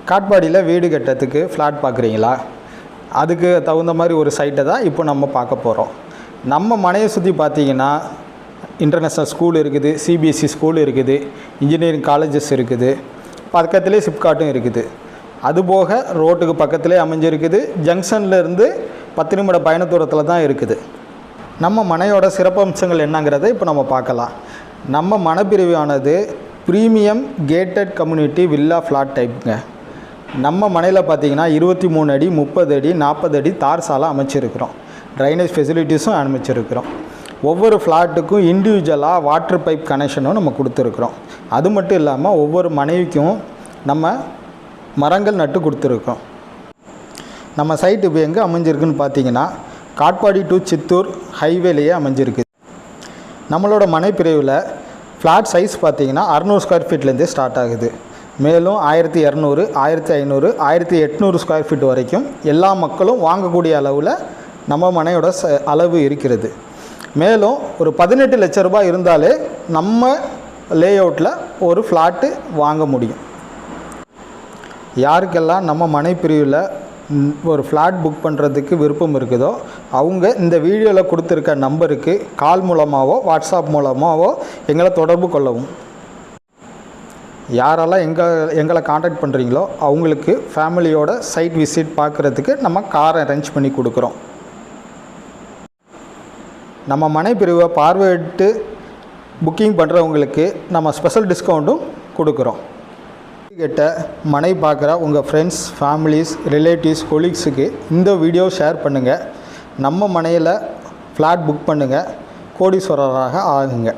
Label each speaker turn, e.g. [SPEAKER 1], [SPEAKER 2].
[SPEAKER 1] காட்பாடியில் வீடு கட்டுறதுக்கு ஃப்ளாட் பார்க்குறீங்களா? அதுக்கு தகுந்த மாதிரி ஒரு சைட்டை தான் இப்போ நம்ம பார்க்க போகிறோம். நம்ம மனையை சுற்றி பார்த்தீங்கன்னா இன்டர்நேஷ்னல் ஸ்கூல் இருக்குது, சிபிஎஸ்சி ஸ்கூல் இருக்குது, இன்ஜினியரிங் காலேஜஸ் இருக்குது, பக்கத்துலேயே சிப்காட்டும் இருக்குது. அதுபோக ரோட்டுக்கு பக்கத்துலேயே அமைஞ்சிருக்குது. ஜங்ஷன்லேருந்து 10 நிமிட பயண தூரத்தில் தான் இருக்குது. நம்ம மனையோட சிறப்பம்சங்கள் என்னங்கிறத இப்போ நம்ம பார்க்கலாம். நம்ம மனைப்பிரிவானது premium gated community villa flat டைப்புங்க. நம்ம மனையில் பார்த்திங்கன்னா 23 அடி, 30 அடி, 40 அடி தார் சாலை அமைச்சிருக்கிறோம். ட்ரைனேஜ் ஃபெசிலிட்டிஸும் அமைச்சிருக்கிறோம். ஒவ்வொரு ஃப்ளாட்டுக்கும் இண்டிவிஜுவலாக வாட்டர் பைப் கனெக்ஷனும் நம்ம கொடுத்துருக்குறோம். அது மட்டும் இல்லாமல் ஒவ்வொரு மனைவிக்கும் நம்ம மரங்கள் நட்டு கொடுத்துருக்கோம். நம்ம சைட்டு இப்போ எங்கே அமைஞ்சிருக்குன்னு பார்த்தீங்கன்னா காட்பாடி டு சித்தூர் ஹைவேலேயே அமைஞ்சிருக்கு. நம்மளோட மனைப்பிரிவில் ஃப்ளாட் சைஸ் பார்த்திங்கன்னா 600 ஸ்கொயர் ஃபீட்லேருந்தே ஸ்டார்ட் ஆகுது. மேலும் 1200, 1500, 1800 ஸ்கொயர் ஃபீட் வரைக்கும் எல்லா மக்களும் வாங்கக்கூடிய அளவில் நம்ம மனையோட அளவு இருக்கிறது. மேலும் ஒரு 18 லட்ச ரூபாய் இருந்தாலே நம்ம லேஅவுட்டில் ஒரு ஃப்ளாட்டு வாங்க முடியும். யாருக்கெல்லாம் நம்ம மனைப்பிரிவில் ஒரு ஃப்ளாட் புக் பண்ணுறதுக்கு விருப்பம் இருக்குதோ அவங்க இந்த வீடியோவில் கொடுத்துருக்க நம்பருக்கு கால் மூலமாகவோ வாட்ஸ்அப் மூலமாகவோ எங்களை தொடர்பு கொள்ளவும். யாரெல்லாம் எங்களை காண்டாக்ட் பண்ணுறீங்களோ அவங்களுக்கு ஃபேமிலியோட சைட் விசிட் பார்க்குறதுக்கு நம்ம கார் அரேஞ்ச் பண்ணி கொடுக்குறோம். நம்ம மனைப்பிரிவை பார்வையிட்டு புக்கிங் பண்ணுறவங்களுக்கு நம்ம ஸ்பெஷல் டிஸ்கவுண்ட்டும் கொடுக்குறோம். கிட்ட மனை பார்க்குற உங்கள் ஃப்ரெண்ட்ஸ், ஃபேமிலிஸ், ரிலேட்டிவ்ஸ், கொலீக்ஸுக்கு இந்த வீடியோ ஷேர் பண்ணுங்கள். நம்ம மனையில் ஃப்ளாட் புக் பண்ணுங்கள், கோடீஸ்வரராக ஆகுங்க.